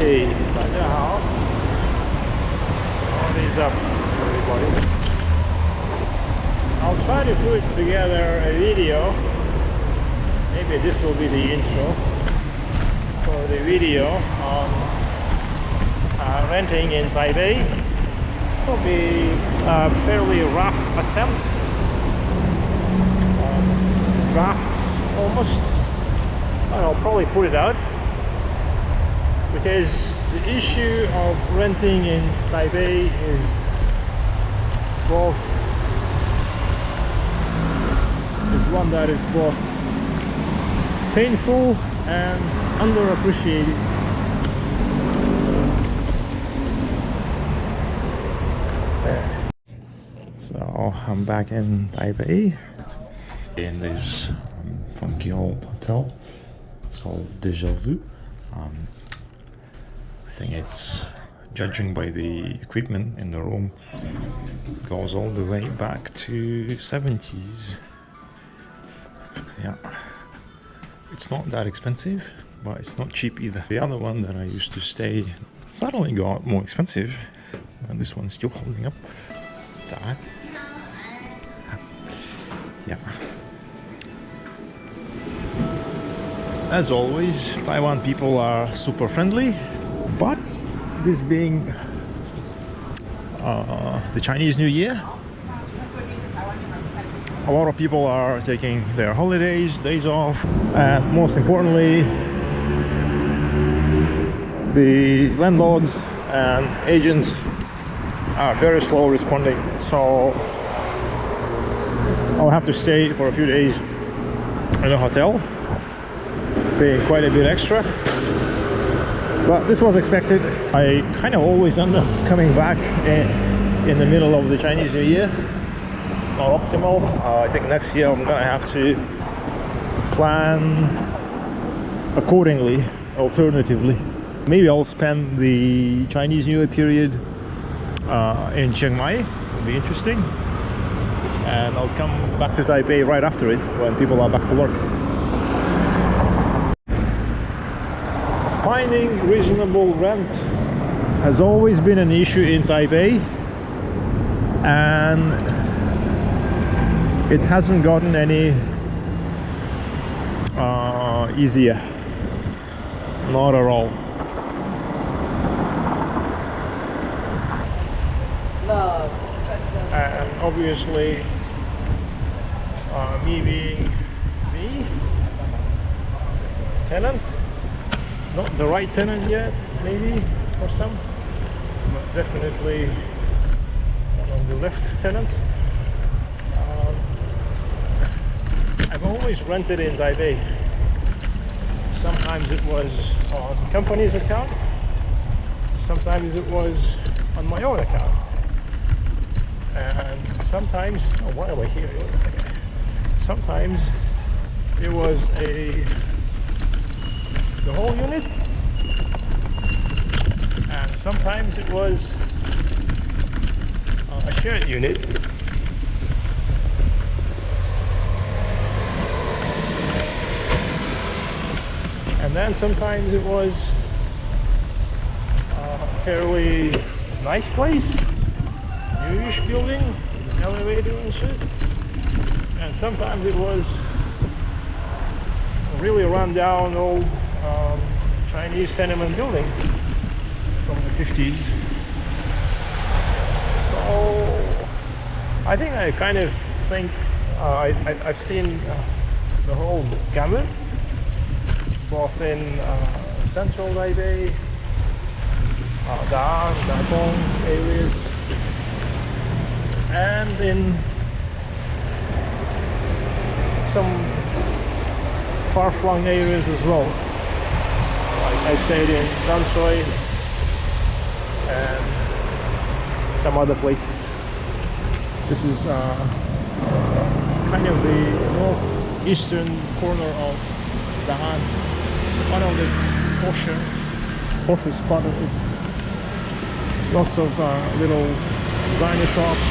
Hey, 大家好. What is up, everybody? I'll try to put together a video. Maybe this will be the intro for the video on renting in Taipei. It will be a fairly rough attempt, draft almost. I'll probably put it out because the issue of renting in Taipei is one that is both painful and underappreciated. So I'm back in Taipei in this funky old hotel. It's called Deja Vu. I think it's, judging by the equipment in the room, goes all the way back to 70s. Yeah, it's not that expensive, but it's not cheap either. The other one that I used to stay suddenly got more expensive, and this one's still holding up. It's alright. Yeah. As always, Taiwan people are super friendly, but this being the Chinese New Year, a lot of people are taking their holidays, days off, and most importantly, the landlords and agents are very slow responding, so I'll have to stay for a few days in a hotel, paying quite a bit extra, but this was expected. I kind of always end up coming back in the middle of the Chinese New Year. Not optimal. I think next year I'm gonna have to plan accordingly, alternatively. Maybe I'll spend the Chinese New Year period in Chiang Mai. It'll be interesting, and I'll come back to Taipei right after it when people are back to work. Finding reasonable rent has always been an issue in Taipei, and it hasn't gotten any easier. Not at all. And obviously, me being the tenant, not the right tenant yet, maybe for some, but definitely one of the left tenants. I've always rented in Taipei. Sometimes it was on the company's account, sometimes it was on my own account, and sometimes, oh, why am I here? Sometimes it was the whole unit, and sometimes it was a shared unit. And then sometimes it was a fairly nice place, newish building, with an elevator and shit. And sometimes it was a really run-down old Chinese tenement building from the 50s. So I think I've seen the whole gamut, both in central Taipei, Da, Dapong areas, and in some far-flung areas as well. Like I stayed in Danshui and some other places. This is kind of the northeastern corner of Dahan, one of the poshest part of it. Lots of little designer shops,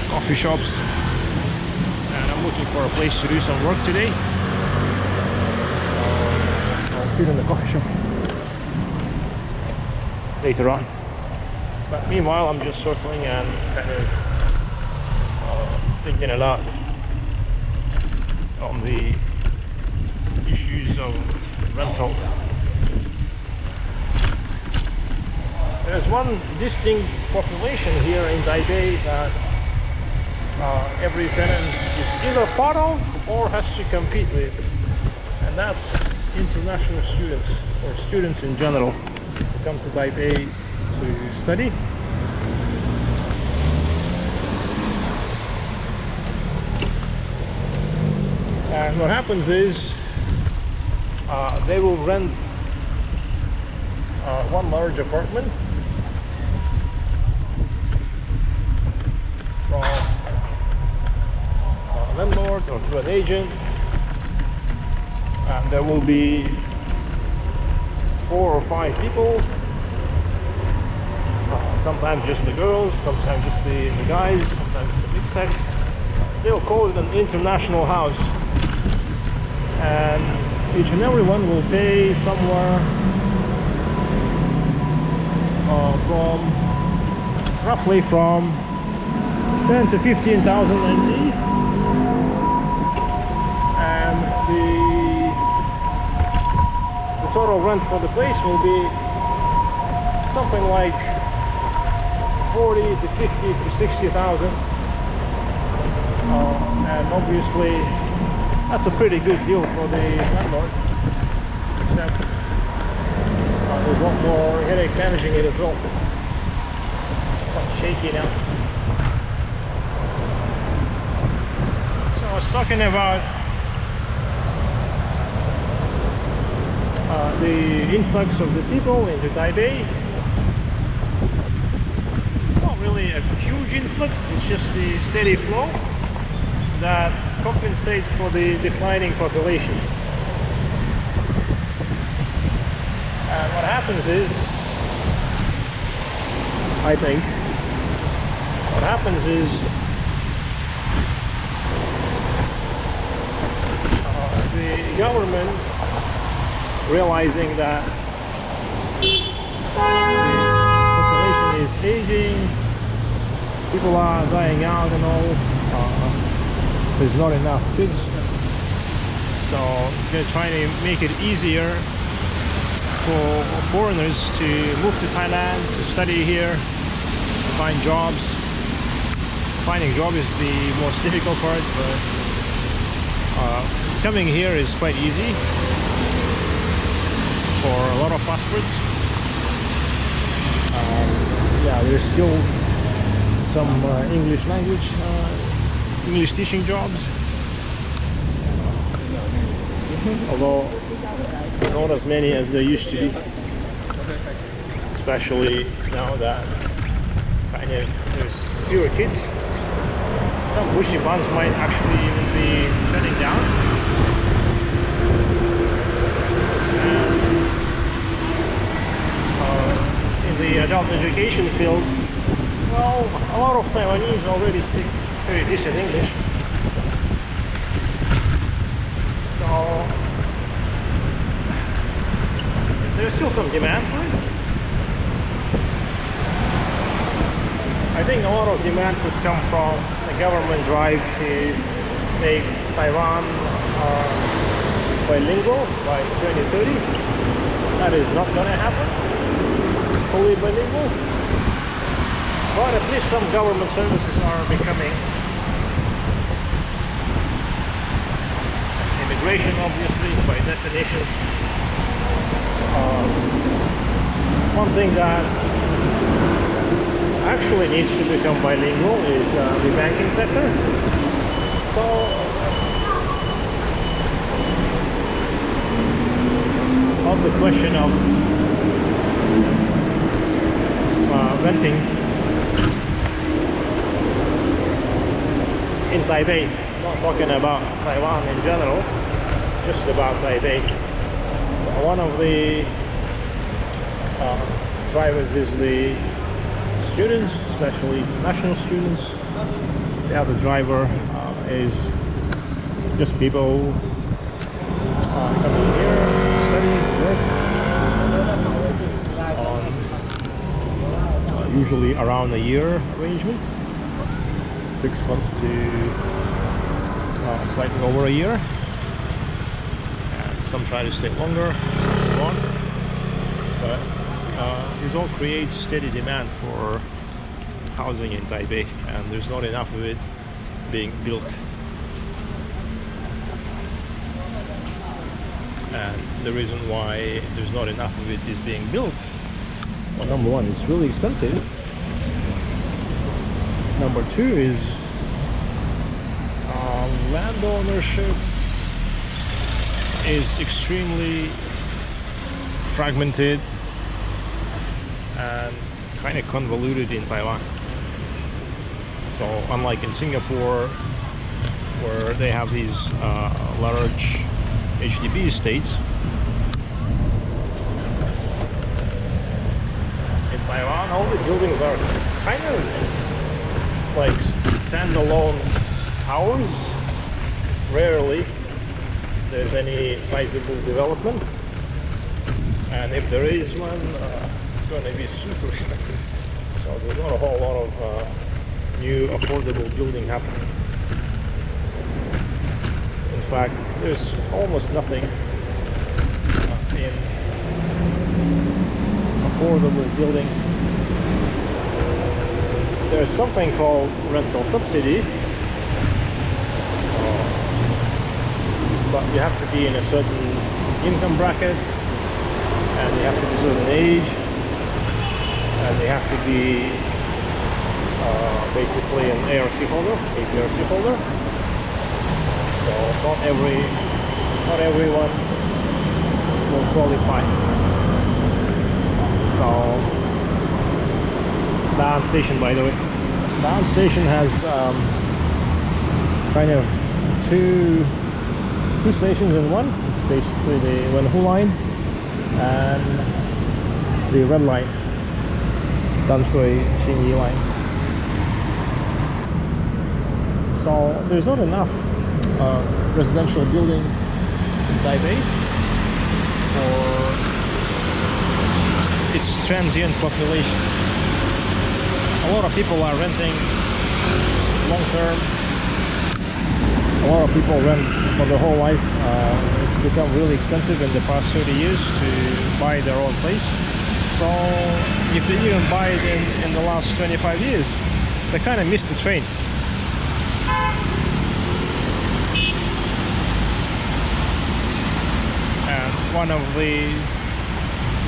coffee shops, and I'm looking for a place to do some work today. I'll sit in the coffee shop. later on. But meanwhile, I'm just circling and kind of thinking a lot on the issues of rental. There's one distinct population here in Taipei that every tenant is either part of or has to compete with, and that's international students, or students in general, who come to Taipei to study. And what happens is they will rent one large apartment from a landlord or through an agent, and there will be 4 or 5 people, sometimes just the girls, sometimes just the guys, sometimes it's a mixed sex. They'll call it an international house, and each and every one will pay somewhere roughly from 10 to 15,000 NT, and the total rent for the place will be something like 40 to 50 to 60,000, and obviously that's a pretty good deal for the landlord, except there's a lot more headache managing it as well. Quite shaky now. So I was talking about the influx of the people into Taipei. It's not really a huge influx, it's just the steady flow that compensates for the declining population. And what happens is, I think, what happens is the government, realizing that the population is aging, people are dying out and all, there's not enough kids, so they're trying to make it easier for foreigners to move to Thailand, to study here, to find jobs. Finding a job is the most difficult part, but coming here is quite easy for a lot of passports. Yeah, there's still some English language, English teaching jobs, although not as many as there used to be, especially now that kind of there's fewer kids. Some bushy ones might actually even be shutting down. And in the adult education field, well, a lot of Taiwanese already speak very decent English, so there's still some demand for it. I think a lot of demand could come from the government drive to make Taiwan bilingual by 2030. That is not going to happen, fully bilingual, but at least some government services are becoming. Immigration, obviously, by definition. One thing that actually needs to become bilingual is the banking sector. So of the question of renting in Taipei, not talking about Taiwan in general, just about Taipei. So one of the drivers is the students, especially international students. The other driver is just people coming here, studying, work. usually around a year arrangements, 6 months to slightly over a year, and some try to stay longer, some move on. But this all creates steady demand for housing in Taipei, and there's not enough of it being built. And the reason why there's not enough of it is being built, well, number one, it's really expensive. Number two is land ownership is extremely fragmented and kind of convoluted in Taiwan. So unlike in Singapore, where they have these large HDB estates, in Taiwan all the buildings are kind of like standalone towers. Rarely there's any sizable development, and if there is one, it's going to be super expensive. So there's not a whole lot of new affordable building happening. In fact, there's almost nothing in affordable building. There's something called rental subsidy, but you have to be in a certain income bracket, and you have to be a certain age, and you have to be basically an ARC holder, APRC holder. So not everyone will qualify. So Down Station, by the way. Down Station has kind of two stations in one. It's basically the Wenhu line and the red line, Danshui Xinyi line. So there's not enough residential building in Taipei for its transient population. A lot of people are renting long term. A lot of people rent for their whole life. It's become really expensive in the past 30 years to buy their own place. So if they even buy it in the last 25 years, they kind of missed the train. And one of the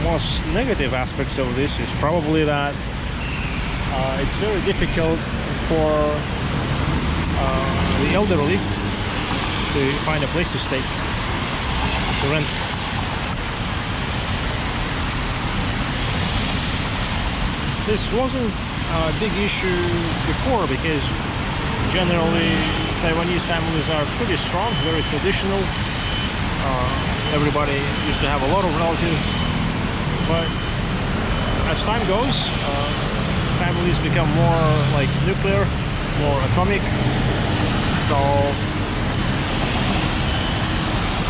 most negative aspects of this is probably that it's very difficult for the elderly to find a place to stay, to rent. This wasn't a big issue before because generally Taiwanese families are pretty strong, very traditional. Everybody used to have a lot of relatives, but as time goes, families become more like nuclear, more atomic. So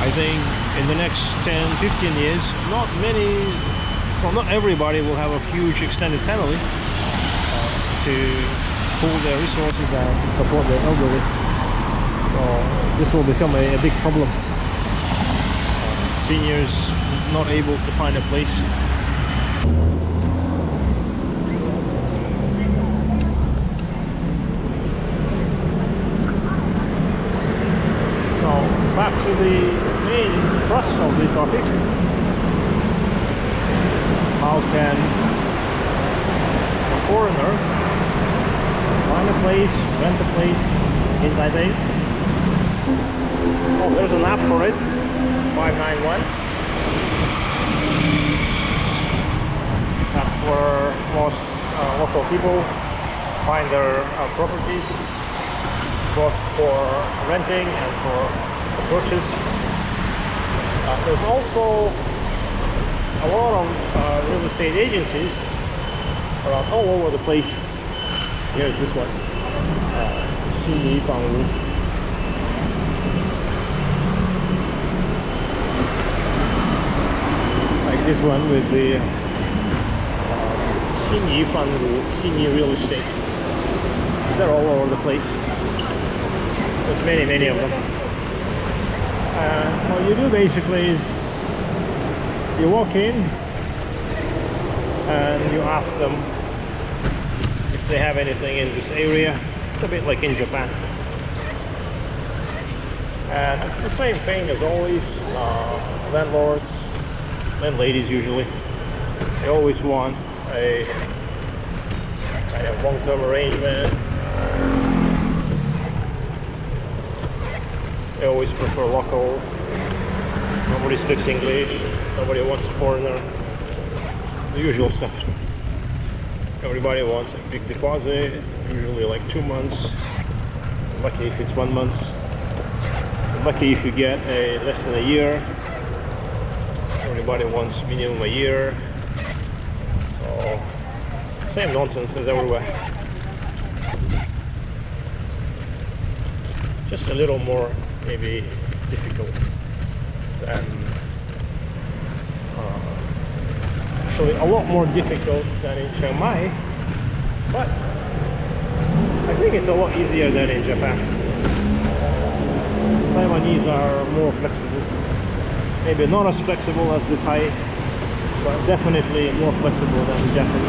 I think in the next 10-15 years, not everybody will have a huge extended family to pool their resources and support their elderly. So this will become a big problem. Seniors not able to find a place. Back to the main thrust of the topic. How can a foreigner find a place, rent a place in Taipei? Oh, there's an app for it, 591. That's where most local people find their properties, both for renting and for purchase. There's also a lot of real estate agencies around all over the place. Here's this one, Xinyi Fangwu. Like this one with the Xinyi real estate. They're all over the place. There's many of them. What you do basically is you walk in and you ask them if they have anything in this area. It's a bit like in Japan. And it's the same thing as always. Landlords, landladies usually, they always want a kind of long-term arrangement. They always prefer local. Nobody speaks English. Nobody wants foreigner. The usual stuff. Everybody wants a big deposit, usually like 2 months. Lucky if it's 1 month. Lucky if you get a less than a year. Everybody wants minimum a year. So same nonsense as everywhere. Just a little more maybe difficult than actually a lot more difficult than in Chiang Mai, but I think it's a lot easier than in Japan. Taiwanese are more flexible. Maybe not as flexible as the Thai, but definitely more flexible than the Japanese.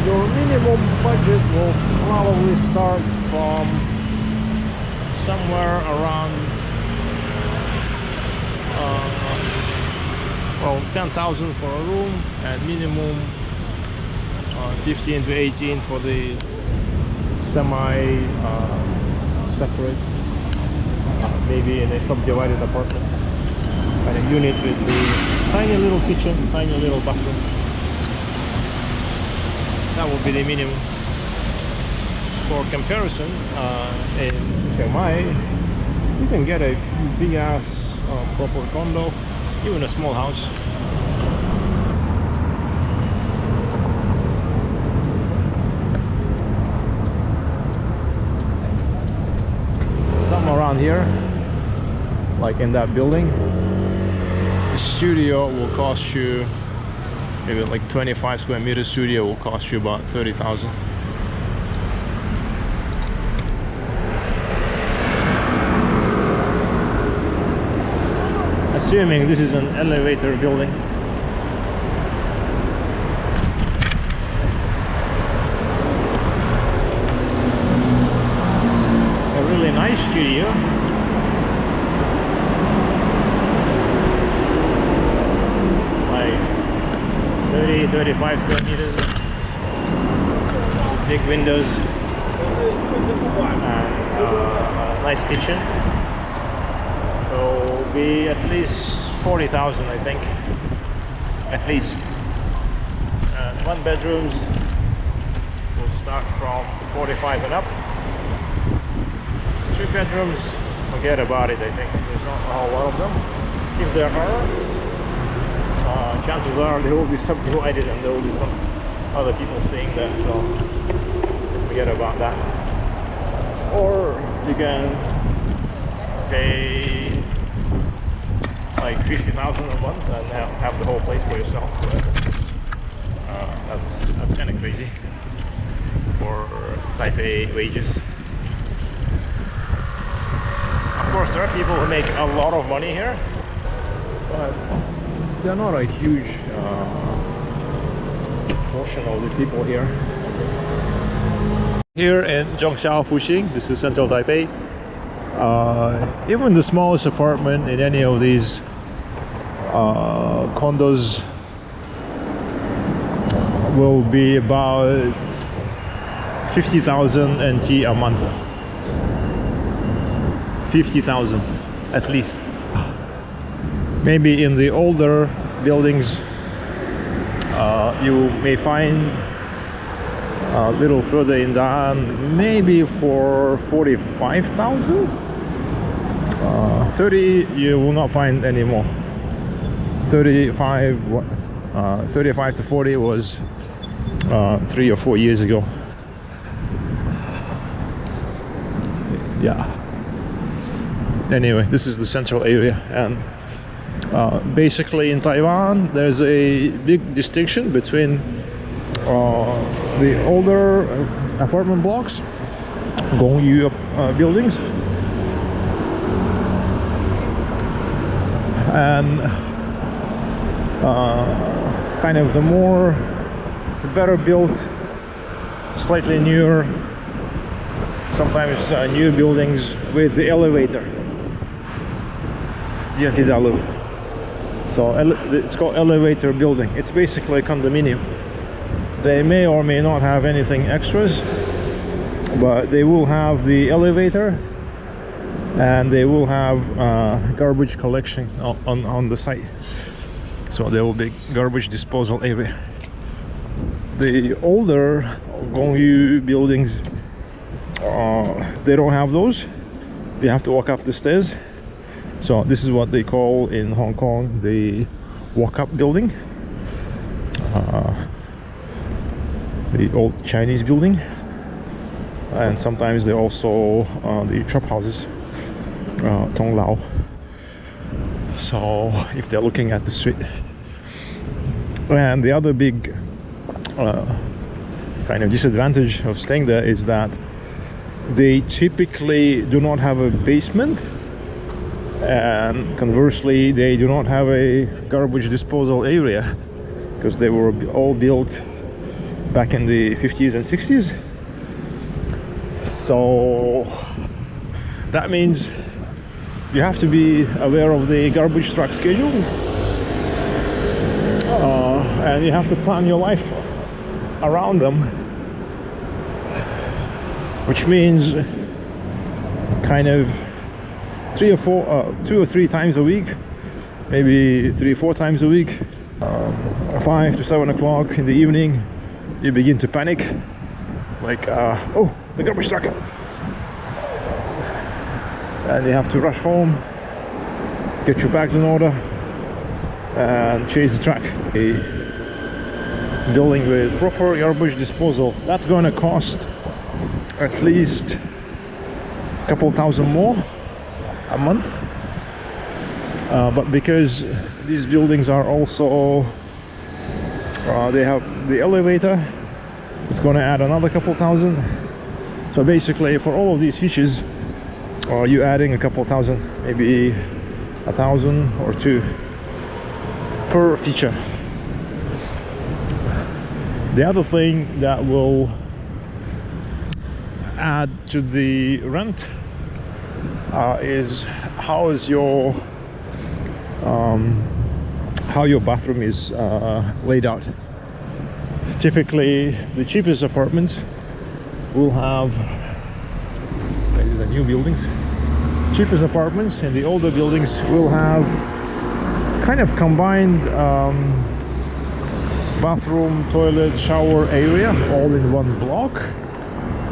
Your minimum budget will probably start from somewhere around well, 10,000 for a room, and minimum 15 to 18 for the semi separate, maybe in a subdivided apartment kind of unit with the tiny little kitchen, tiny little bathroom. That would be the minimum. For comparison, in Chiang Mai, you can get a big ass proper condo, even a small house. Something around here, like in that building, the studio will cost you maybe like 25 square meter studio will cost you about 30,000. Assuming this is an elevator building. A really nice studio. Like 30-35 square meters. Big windows. And nice kitchen. So be at least 40,000, I think, at least. One bedrooms will start from 45 and up. 2 bedrooms, forget about it. I think there's not a whole lot of them. If there are, chances are they will be subdivided and there will be some other people staying there, so forget about that. Or you can pay like 50,000 a month and have the whole place for yourself. That's kind of crazy for Taipei wages. Of course, there are people who make a lot of money here, but they're not a huge portion of the people here. Here in Zhongshan, Fuxing, this is central Taipei. Even the smallest apartment in any of these condos will be about 50,000 NT a month. 50,000 at least. Maybe in the older buildings you may find a little further in down, maybe for 45,000. 30 you will not find anymore. 35 to 40 was 3 or 4 years ago. Yeah. Anyway, this is the central area, and Basically, in Taiwan, there's a big distinction between the older apartment blocks, Gongyu buildings, and kind of the more better built, slightly newer, sometimes new buildings with the elevator. So it's called elevator building. It's basically a condominium. They may or may not have anything extras, but they will have the elevator and they will have garbage collection on the site. So there will be garbage disposal area. The older Gongyu buildings, they don't have those. You have to walk up the stairs. So this is what they call in Hong Kong the walk-up building, the old Chinese building, and sometimes they also the chop houses, Tong Lao. So if they're looking at the street. And the other big kind of disadvantage of staying there is that they typically do not have a basement, and conversely they do not have a garbage disposal area, because they were all built back in the 50s and 60s. So that means you have to be aware of the garbage truck schedule, and you have to plan your life around them, which means kind of 2 or 3 times a week, maybe 3 or 4 times a week, 5 to 7 o'clock in the evening, you begin to panic, like oh, the garbage truck, and you have to rush home, get your bags in order, and chase the truck. A building with proper garbage disposal, that's going to cost at least a couple thousand more a month, but because these buildings are also they have the elevator, it's going to add another couple thousand. So basically for all of these features, you're adding a couple thousand, maybe 1,000 or 2 per feature. The other thing that will add to the rent is how your bathroom is laid out. Typically, the cheapest apartments will have, these are the new buildings, cheapest apartments and the older buildings will have kind of combined bathroom, toilet, shower area all in one block,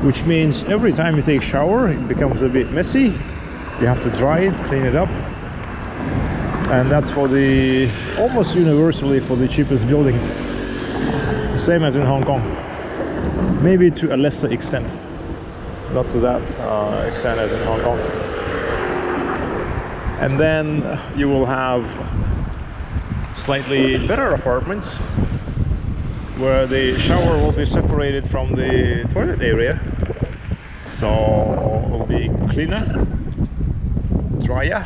which means every time you take a shower it becomes a bit messy. You have to dry it, clean it up, and that's for the almost universally for the cheapest buildings, same as in Hong Kong, maybe to a lesser extent, not to that extent as in Hong Kong. And then you will have slightly better apartments where the shower will be separated from the toilet area, so it will be cleaner, drier,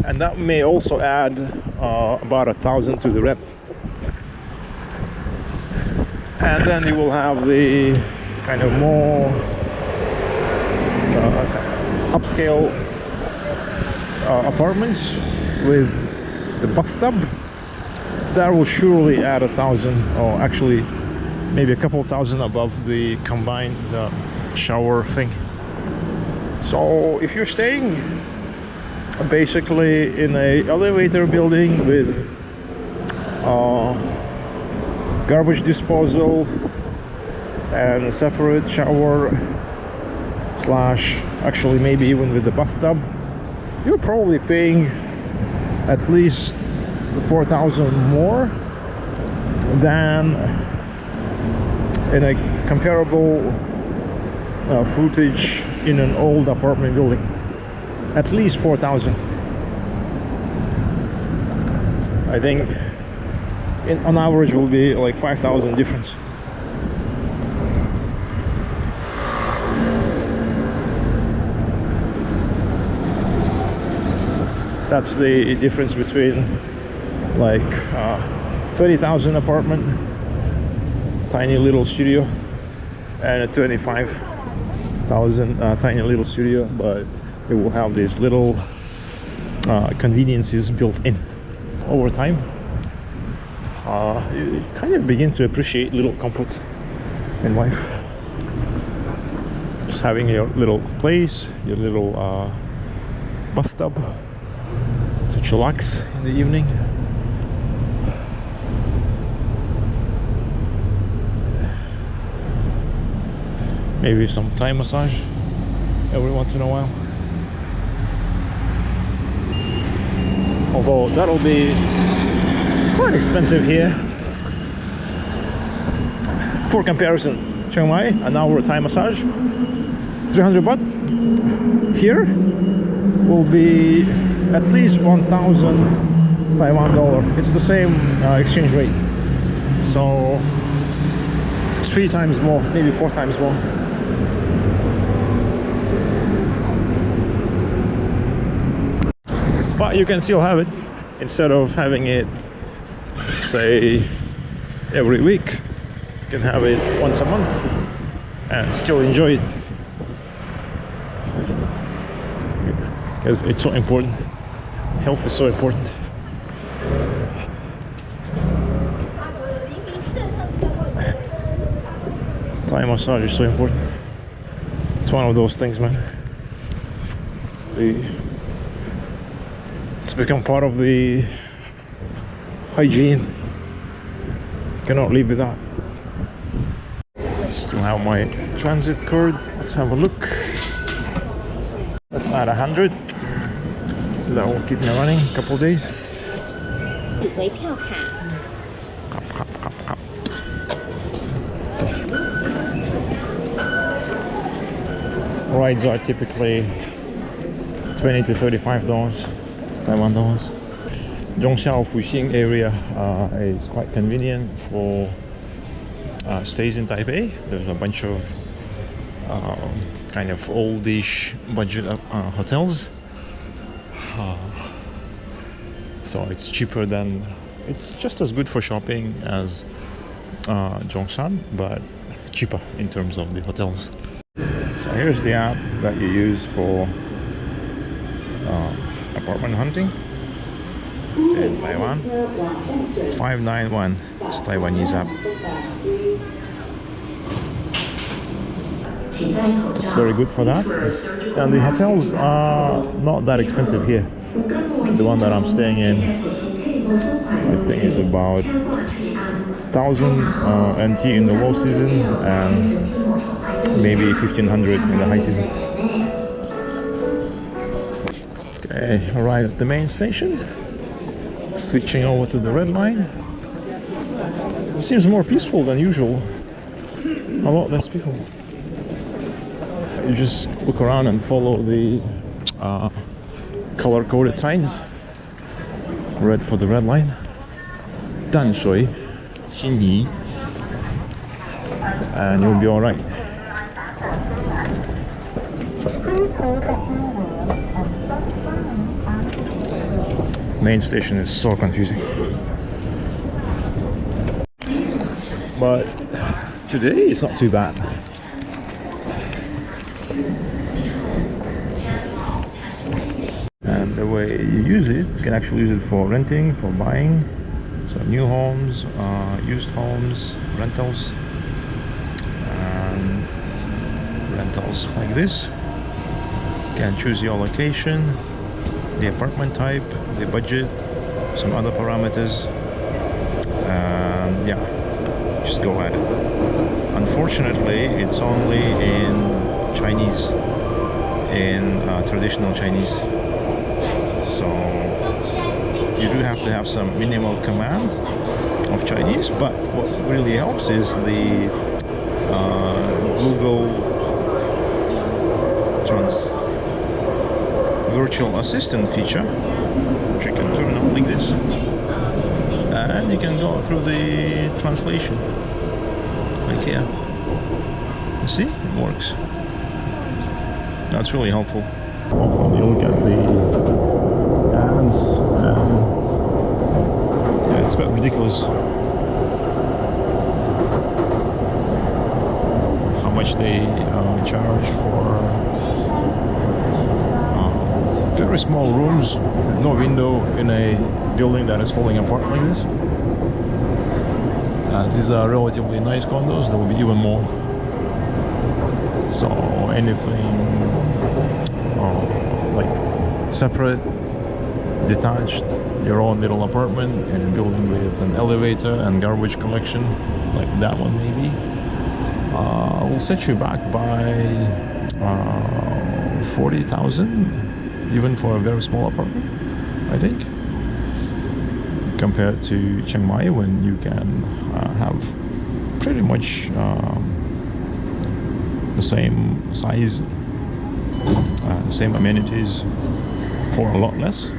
and that may also add about 1,000 to the rent. And then you will have the kind of more upscale apartments with the bathtub. That will surely add 1,000, or actually maybe a couple thousand above the combined shower thing. So if you're staying basically in a elevator building with garbage disposal and a separate shower slash actually maybe even with the bathtub, you're probably paying at least 4,000 more than in a comparable footage in an old apartment building. At least 4,000. I think on average will be like 5,000 difference. That's the difference between like 20,000 apartment, tiny little studio, and a 25,000 tiny little studio, but it will have these little conveniences built in. Over time, you kind of begin to appreciate little comforts in life. Just having your little place, your little bathtub to chillax in the evening. Maybe some Thai massage every once in a while. Although that'll be quite expensive here. For comparison, Chiang Mai, an hour Thai massage, 300 baht. Here will be at least 1,000 Taiwan dollar. It's the same exchange rate. So 3 times more, maybe 4 times more. But you can still have it instead of having it, say, every week. You can have it once a month and still enjoy it, because it's so important. Health is so important. Thai massage is so important. It's one of those things, man. It's become part of the hygiene. Cannot live without. Still have my transit card. Let's have a look. Let's add 100. That will keep me running a couple of days. Rides are typically $20 to $35 Taiwan dollars. Zhongshan Fuxing area is quite convenient for stays in Taipei. There's a bunch of kind of oldish budget hotels. So it's cheaper than, it's just as good for shopping as Zhongshan, but cheaper in terms of the hotels. So here's the app that you use for apartment hunting in Taiwan. 591, it's Taiwanese app. It's very good for that. And the hotels are not that expensive here. The one that I'm staying in, I think is about 1,000 NT in the low season and maybe 1,500 in the high season. Okay, arrived at the main station. Switching over to the red line. It seems more peaceful than usual. A lot less people. You just look around and follow the color-coded signs. Red for the red line. Danshui, Xinyi, and you'll be all right. Main station is so confusing. But today it's not too bad. And the way you use it, you can actually use it for renting, for buying. So new homes, used homes, rentals, and rentals like this. You can choose your location, the apartment type, the budget, some other parameters, and yeah, just go at it. Unfortunately, it's only in Chinese, in traditional Chinese. So you do have to have some minimal command of Chinese, but what really helps is the Google virtual assistant feature, which you can turn on like this. and you can go through the translation like here. You see, it works. That's really helpful. Often you look at the ads and yeah, it's quite ridiculous how much they charge for very small rooms with no window in a building that is falling apart like this. These are relatively nice condos, there will be even more. So anything like separate, detached, your own little apartment in a building with an elevator and garbage collection, like that one maybe, will set you back by 40,000, even for a very small apartment, I think, compared to Chiang Mai, when you can have pretty much the same size, the same amenities for a lot less.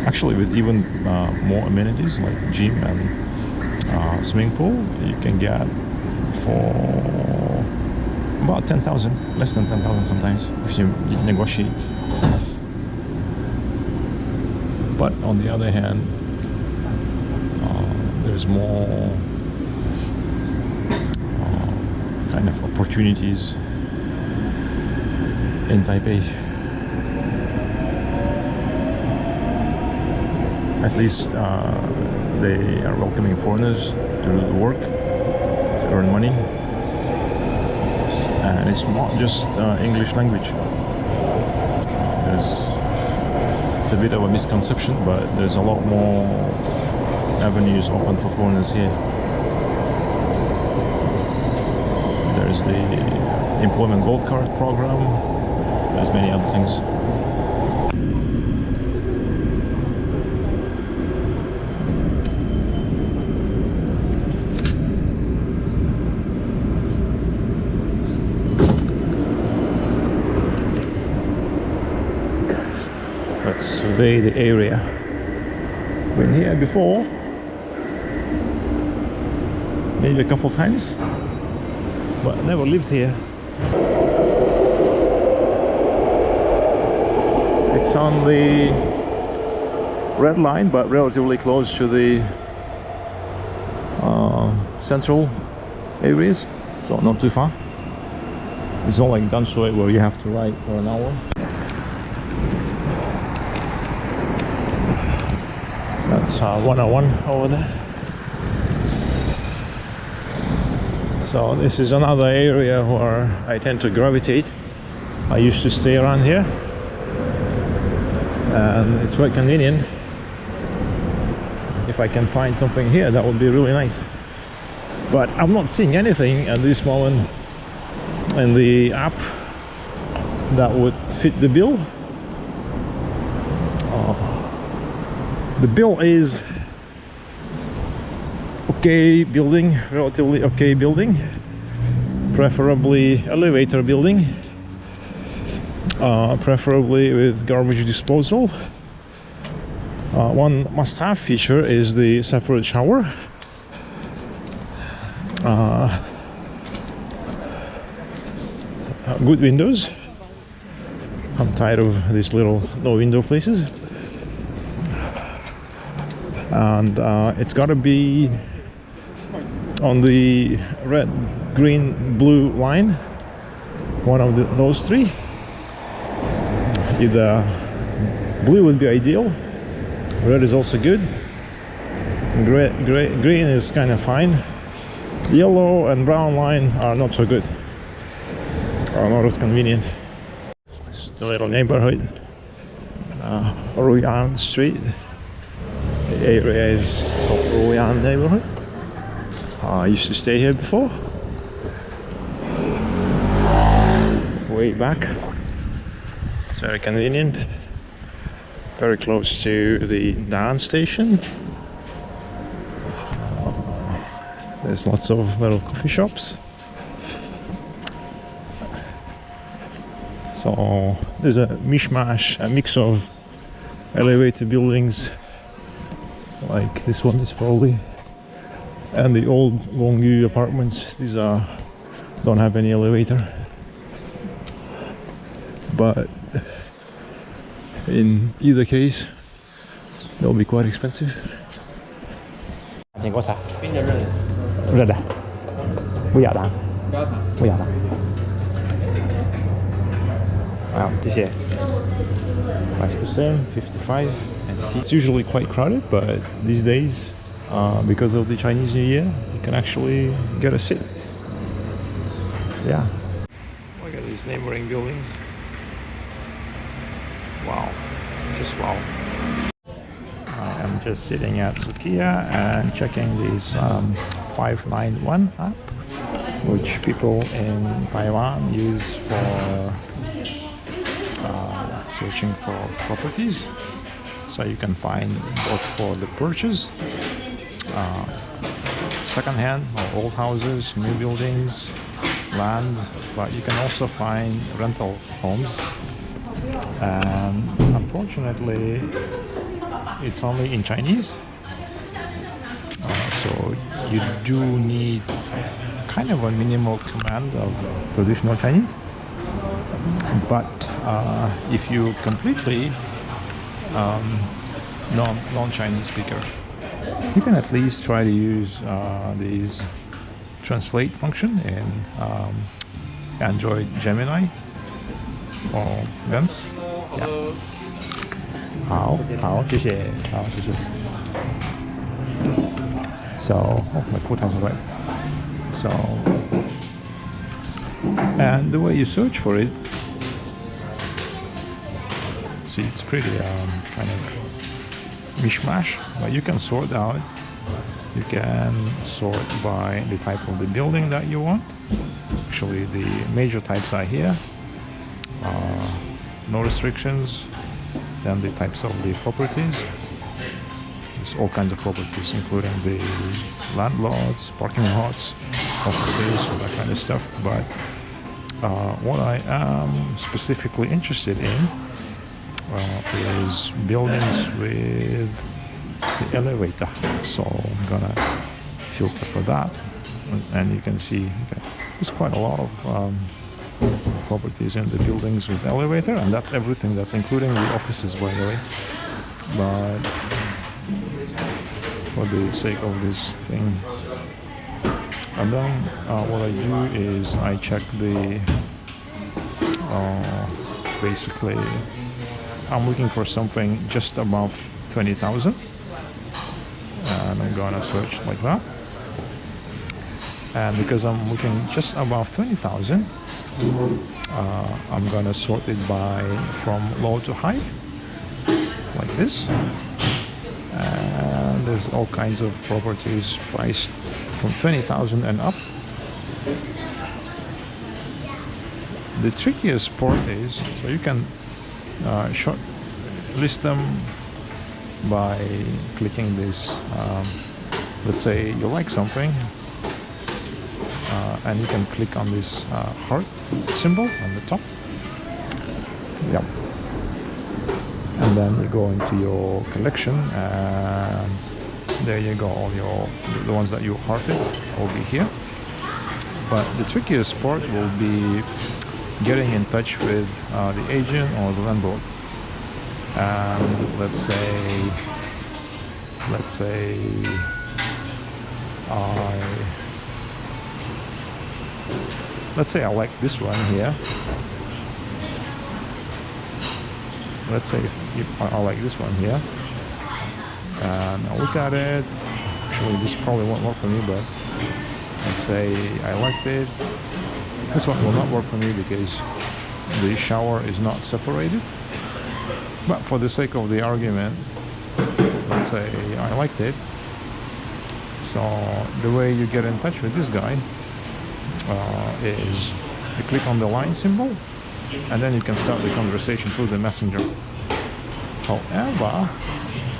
Actually, with even more amenities like gym and swimming pool, you can get for about 10,000, less than 10,000 sometimes if you negotiate. But on the other hand, there's more kind of opportunities in Taipei. At least they are welcoming foreigners to work, to earn money. And it's not just English language. It's a bit of a misconception, but there's a lot more avenues open for foreigners here. There's the employment gold card program. There's many other things. Let's survey the area. Been here before, maybe a couple times, but never lived here. It's on the red line, but relatively close to the central areas, so not too far. It's not like Danshui where you have to ride for an hour. That's 101 over there. So this is another area where I tend to gravitate. I used to stay around here, and it's quite convenient. If I can find something here, that would be really nice. But I'm not seeing anything at this moment in the app that would fit the bill. The bill is okay building, relatively okay building, preferably elevator building, preferably with garbage disposal. One must-have feature is the separate shower. Good windows. I'm tired of these little no window places. And it's got to be on the red, green, blue line, one of those three. Either blue would be ideal, red is also good, green is kind of fine, yellow and brown line are not so good, are not as convenient. It's the little neighborhood, Ruyan Street. The area is called Ruyan neighborhood. I used to stay here before, way back. It's very convenient, very close to the Dan station. There's lots of little coffee shops. So there's a mishmash, a mix of elevator buildings like this one is probably, and the old Gongyu apartments, these don't have any elevator, but in either case they'll be quite expensive. 冰的热的，热的，不要糖，不要糖。不要糖。好，谢谢。Price the same, 55. And it's usually quite crowded, but these days, because of the Chinese New Year, you can actually get a seat. Yeah. Look at these neighboring buildings. Wow, just wow. I am just sitting at Sukiya and checking this 591 app, which people in Taiwan use for searching for properties. So you can find both for the purchase, second-hand or old houses, new buildings, land, but you can also find rental homes. And unfortunately, it's only in Chinese, so you do need kind of a minimal command of traditional Chinese. But if you completely non-Chinese speaker, you can at least try to use these translate function in Android Gemini or Lens. Yeah. 好，好，谢谢，好，谢谢。So, oh, my foot has arrived. So, and the way you search for it, see, it's pretty kind of mishmash, but you can sort out. You can sort by the type of the building that you want. Actually, the major types are here. No restrictions. Then the types of the properties. There's all kinds of properties, including the landlords, parking lots, offices, all that kind of stuff. But what I am specifically interested in is buildings with the elevator. So I'm gonna filter for that, and you can see there's quite a lot of properties in the buildings with elevator, and that's everything, that's including the offices, by the way. But for the sake of this thing, and then what I do is I check the basically I'm looking for something just above 20,000, and I'm gonna search like that. And because I'm looking just above 20,000, I'm gonna sort it from low to high, like this. And there's all kinds of properties priced from 20,000 and up. The trickiest part is, so you can short list them by clicking this. Let's say you like something, and you can click on this heart symbol on the top. Yep. And then you go into your collection, and there you go. All the ones that you hearted will be here. But the trickiest part will be getting in touch with the agent or the landlord. And let's say I like this one here. Let's say if I like this one here, and I look at it. Actually, this probably won't work for me, but let's say I liked it. This one will not work for me because the shower is not separated. But for the sake of the argument, let's say I liked it. So the way you get in touch with this guy is you click on the line symbol, and then you can start the conversation through the messenger. However,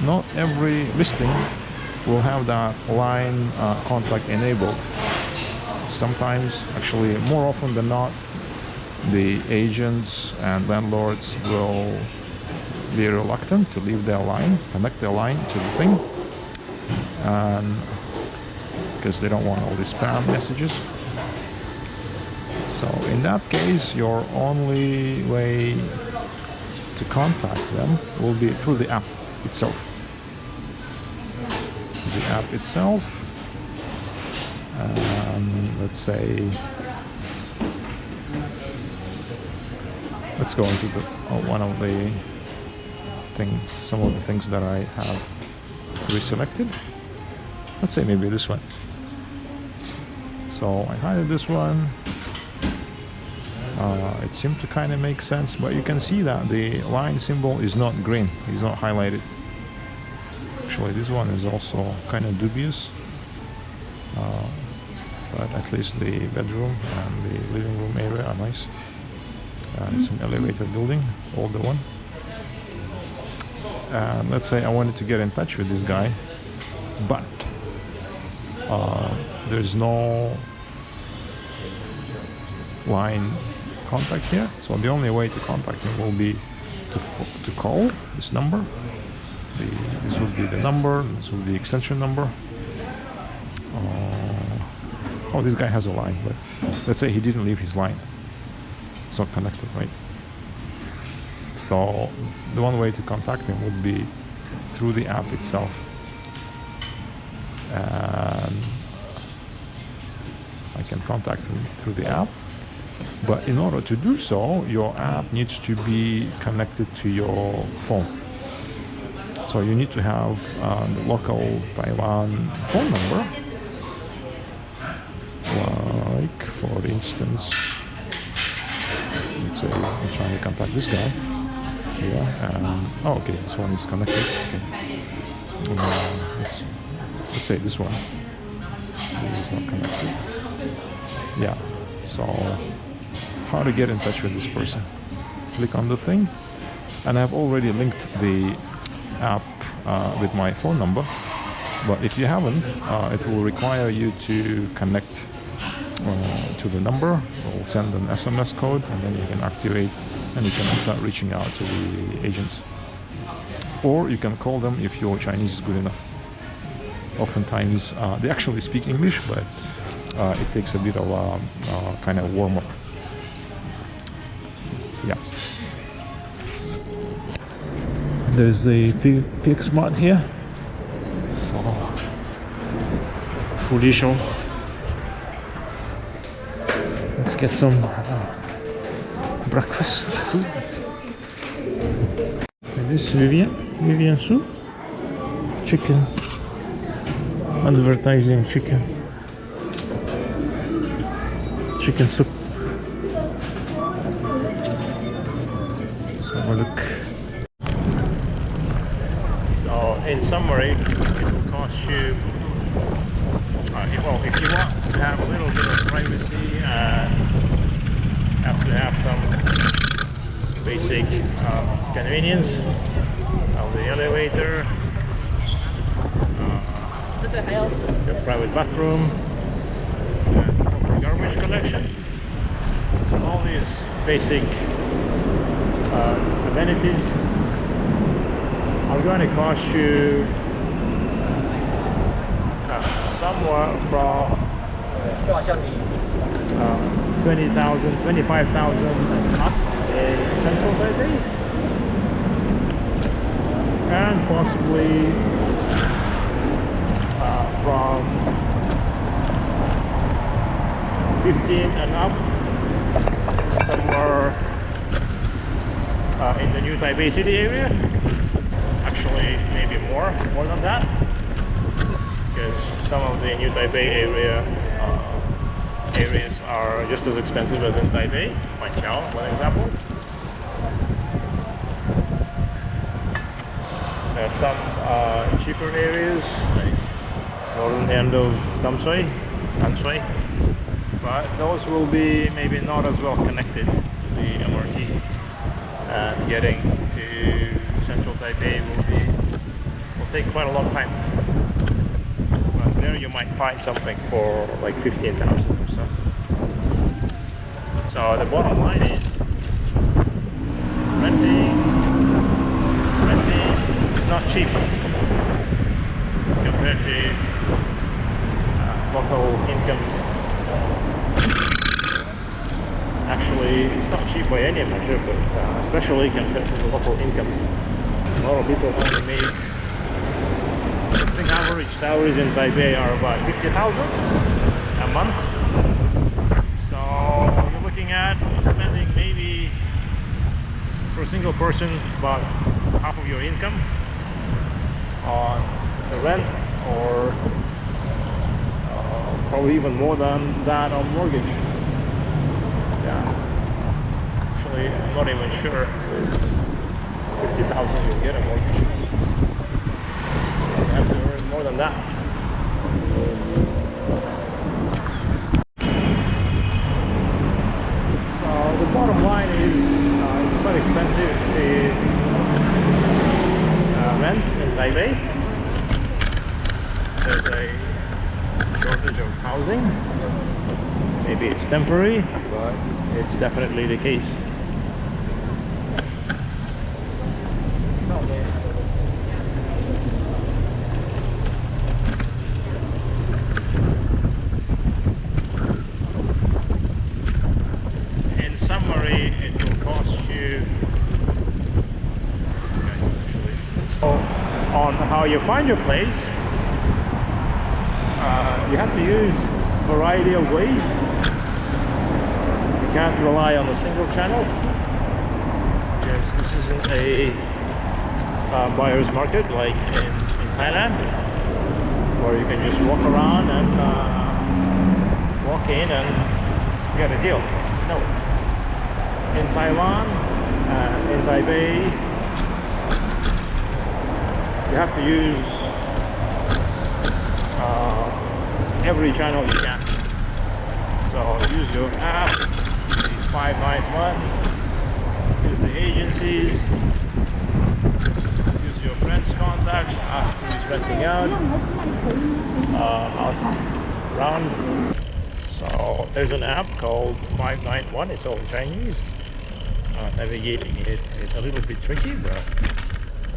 not every listing will have that line contact enabled. Sometimes, actually more often than not, the agents and landlords will be reluctant to leave their line, connect their line to the thing, and because they don't want all these spam messages. So in that case, your only way to contact them will be through the app itself. The app itself, let's say, let's go into the one of the things, some of the things that I have reselected. Let's say maybe this one. So I highlighted this one. It seemed to kind of make sense, but you can see that the line symbol is not green, it's not highlighted. Actually, this one is also kind of dubious, but at least the bedroom and the living room area are nice. It's an elevated building, older one. Let's say I wanted to get in touch with this guy, but there's no line contact here, so the only way to contact him will be to call this number. This would be the number, this would be the extension number. Oh, this guy has a line, but let's say he didn't leave his line. It's not connected, right? So the one way to contact him would be through the app itself. And I can contact him through the app, but in order to do so, your app needs to be connected to your phone. So you need to have the local Taiwan phone number. Like, for instance, let's say I'm trying to contact this guy here. Oh, okay, this one is connected. Okay. Let's say this one is not connected. Yeah. So how to get in touch with this person? Click on the thing, and I've already linked the app with my phone number. But if you haven't, it will require you to connect to the number. We'll send an SMS code, and then you can activate, and you can start reaching out to the agents. Or you can call them if your Chinese is good enough. Oftentimes they actually speak English, but it takes a bit of a kind of warm up. Yeah. There's the pig smart here. So fully show. Let's get some breakfast food. And this Vivian soup, chicken, advertising chicken soup. Let's have a look. So in summary, it will cost you, well, if you want to have a little bit of privacy and have to have some basic convenience of the elevator, your private bathroom, and garbage collection. So all these basic amenities are going to cost you somewhere from 20,000, 25,000 and up in central Taipei, and possibly from 15 and up somewhere in the new Taipei city area. Actually, maybe more than that, because some of the new Taipei areas are just as expensive as in Taipei. Wanqiao, one example. There are some cheaper areas, like northern end of Damsui, Anshui, but those will be maybe not as well connected to the MRT, and getting to central Taipei will take quite a long time. But there you might find something for like 15,000 or so. So the bottom line is renting is not cheap. compared to local incomes. Actually, it's not cheap by any measure, but especially compared to the local incomes. A lot of people only make, I think average salaries in Taipei are about 50,000 a month. So you're looking at spending maybe for a single person about half of your income on the rent, or probably even more than that on mortgage. Yeah, actually I'm not even sure 50,000 you'll get a mortgage. You have to earn more than that. So the bottom line is it's quite expensive to rent in Taipei. There's a shortage of housing. Maybe it's temporary, but it's definitely the case. In summary, it will cost you. So, on how you find your place, you have to use a variety of ways. You can't rely on a single channel, because this isn't a buyer's market like in Thailand, where you can just walk around and walk in and get a deal. No. In Taiwan, in Taipei, you have to use every channel you can. So use your app, use 591, use the agencies, use your friends' contacts, ask who's renting out, ask around. So there's an app called 591, it's all in Chinese. Navigating it is a little bit tricky, but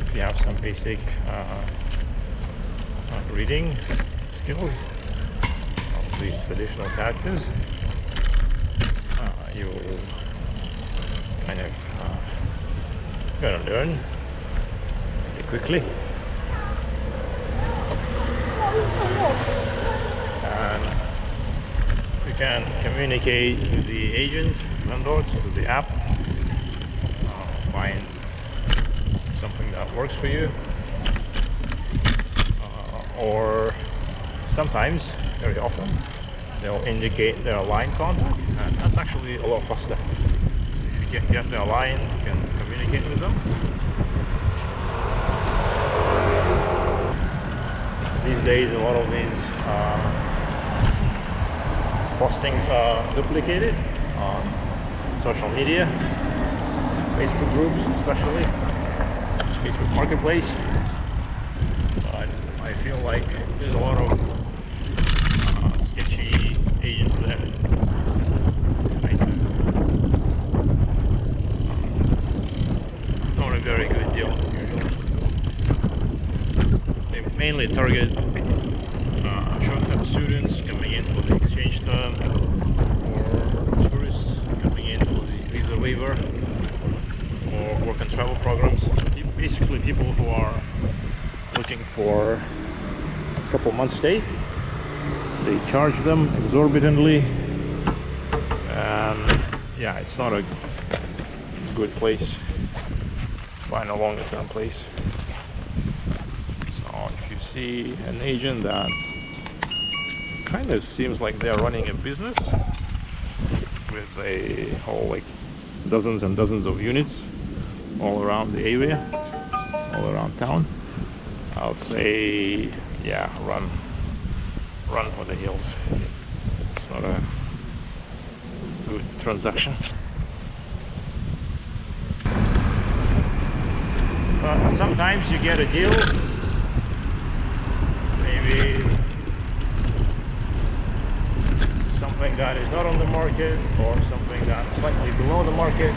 if you have some basic reading skills of the traditional characters, you will kind of gonna learn pretty quickly. And you can communicate with the agents, landlords, through the app, find something that works for you, or sometimes, very often, they'll indicate their line contact, and that's actually a lot faster. If you get their line, you can communicate with them. These days, a lot of these postings are duplicated on social media, Facebook groups especially, Facebook Marketplace. But I feel like there's a lot of sketchy agents there. Not a very good deal usually. They mainly target short-term students coming in for the exchange term, or tourists coming in for the visa waiver, or work and travel programs. Basically people who are looking for a couple months stay. They charge them exorbitantly, and yeah, it's not a good place to find a longer term place. So if you see an agent that kind of seems like they're running a business with a whole like dozens and dozens of units all around the area, all around town, I would say, yeah, run for the hills. It's not a good transaction. But sometimes you get a deal, maybe something that is not on the market, or something that's slightly below the market.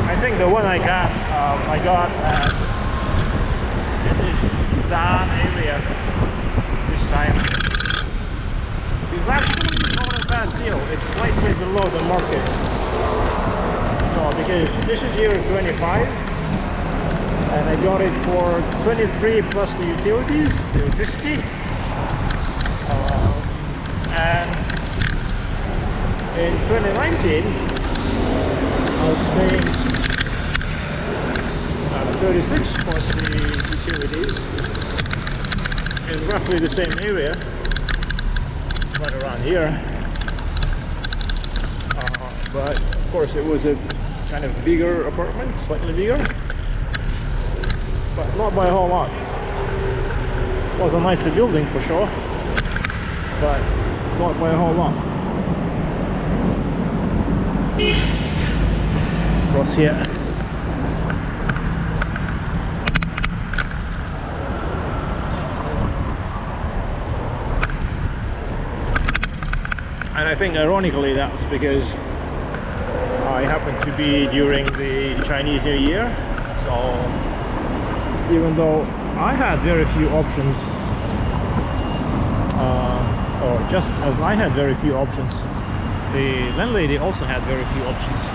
I think the one I got in this down area this time is actually not a bad deal. It's slightly below the market. So because this is year 25 and I got it for 23 plus the utilities, the electricity, and in 2019 I was paying 36 plus the utilities in roughly the same area, right around here. But of course it was a kind of bigger apartment, slightly bigger, but not by a whole lot. It was a nicer building for sure, but not by a whole lot. Let's cross here. And I think ironically that's because I happened to be during the Chinese New Year, so even though I had very few options, or just as I had very few options, the landlady also had very few options.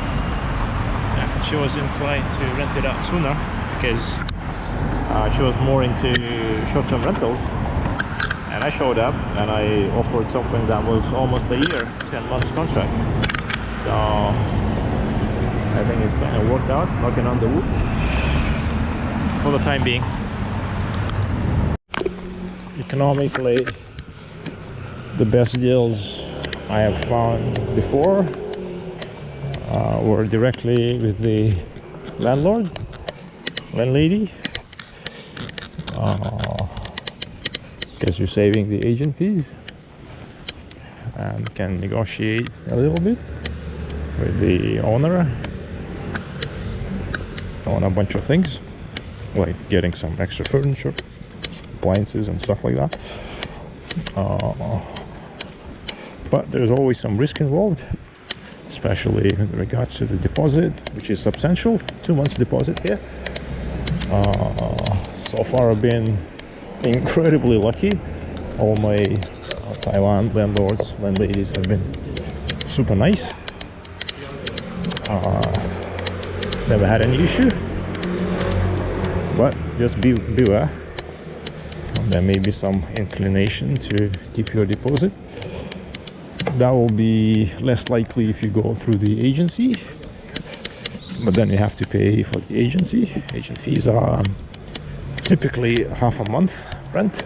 And she was inclined to rent it out sooner because she was more into short-term rentals. And I showed up and I offered something that was almost a year, 10 months contract. So I think it kind of worked out, knocking on the wood for the time being. Economically, the best deals I have found before were directly with the landlady. Because you're saving the agent fees and can negotiate a little bit with the owner on a bunch of things, like getting some extra furniture, appliances and stuff like that. But there's always some risk involved, especially in regards to the deposit, which is substantial. 2 months deposit here. So far I've been incredibly lucky. All my Taiwan landladies have been super nice. Never had any issue, but just beware. There may be some inclination to keep your deposit. That will be less likely if you go through the agency, but then you have to pay for the agency. Agent fees are typically half a month rent.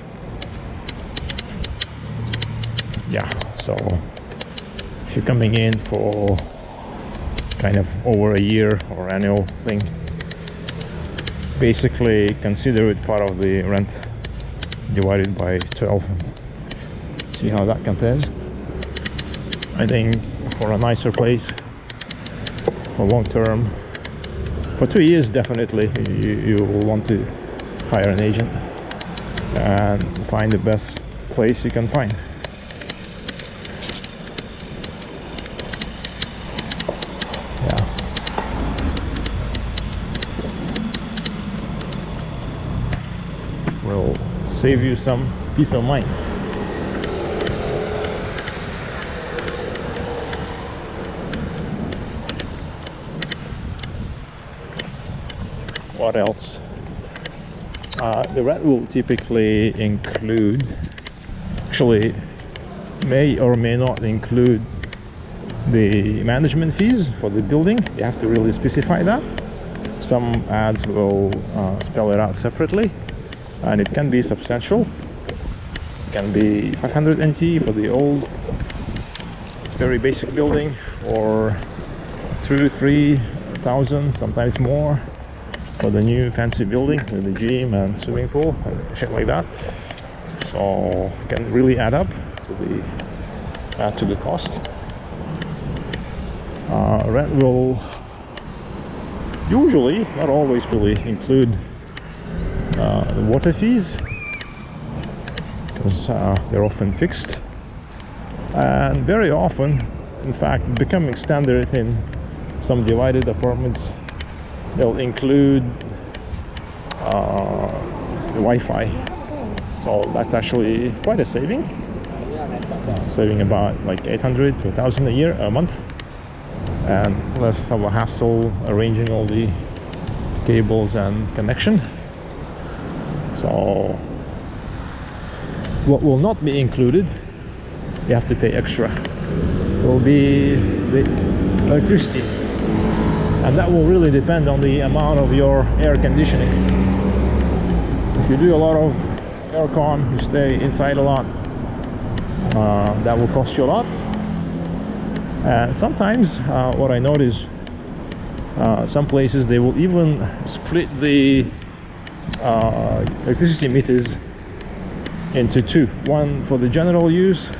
Yeah, so if you're coming in for kind of over a year or annual thing, basically consider it part of the rent divided by 12 and see how that compares. I think for a nicer place, for long term, for 2 years definitely you will want to hire an agent and find the best place you can find. Yeah. Will save you some peace of mind. What else? The rent will typically include, actually may or may not include, the management fees for the building. You have to really specify that. Some ads will spell it out separately, and it can be substantial. It can be 500 NT for the old, very basic building, or 2,000-3,000, sometimes more, for the new fancy building with the gym and swimming pool and shit like that. So it can really add up to the cost. Rent will usually, not always, really include the water fees, because they're often fixed, and very often, in fact, becoming standard in some divided apartments, they'll include the Wi-Fi, so that's actually quite a saving about like 800 to 1,000 a month, and less of a hassle arranging all the cables and connection. So what will not be included, you have to pay extra, will be the electricity, and that will really depend on the amount of your air conditioning. If you do a lot of aircon, you stay inside a lot, that will cost you a lot. And sometimes what I notice, some places they will even split the electricity meters into two, one for the general use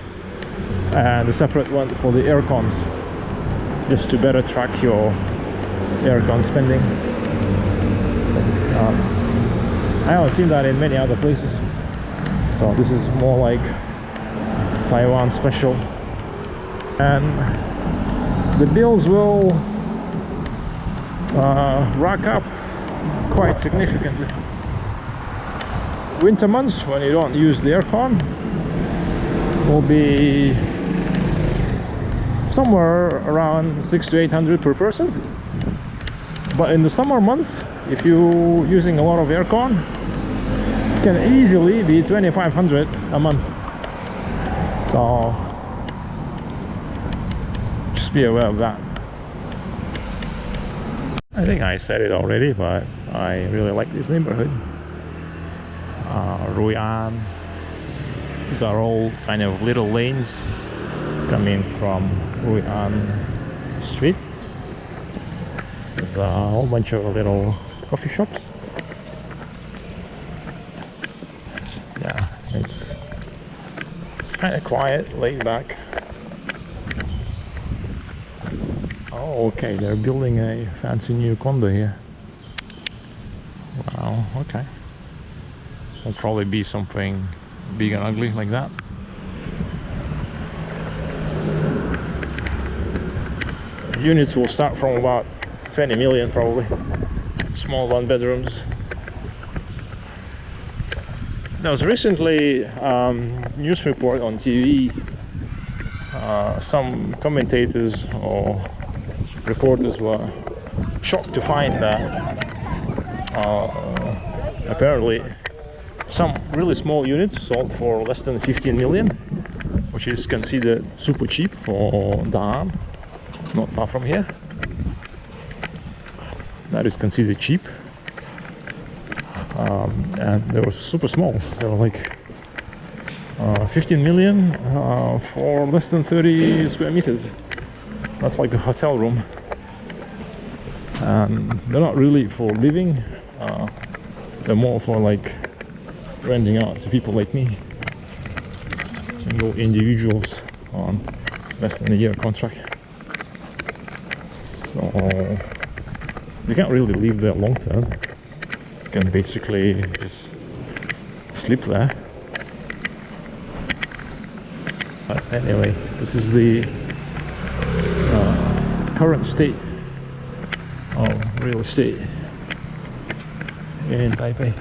and a separate one for the aircons, just to better track your aircon spending. I haven't seen that in many other places, so this is more like Taiwan special. And the bills will rack up quite significantly. Winter months, when you don't use the aircon, will be somewhere around 600 to 800 per person. But in the summer months, if you're using a lot of aircon, it can easily be 2,500 a month. So just be aware of that. I think I said it already, but I really like this neighborhood. Ruyan. These are all kind of little lanes coming from Ruyan Street. There's a whole bunch of little coffee shops. Yeah, it's kind of quiet, laid back. Oh, okay, they're building a fancy new condo here. Wow, okay. Will probably be something big and ugly like that. Units will start from about 20 million probably. Small one bedrooms. There was recently news report on TV. Some commentators or reporters were shocked to find that apparently some really small units sold for less than 15 million, which is considered super cheap for Da'an, not far from here. That is considered cheap. And they were super small. They were like 15 million for less than 30 square meters. That's like a hotel room. And they're not really for living. They're more for like renting out to people like me, single individuals on less than a year contract. So you can't really live there long term. You can basically just sleep there. But anyway, this is the current state of real estate in Taipei.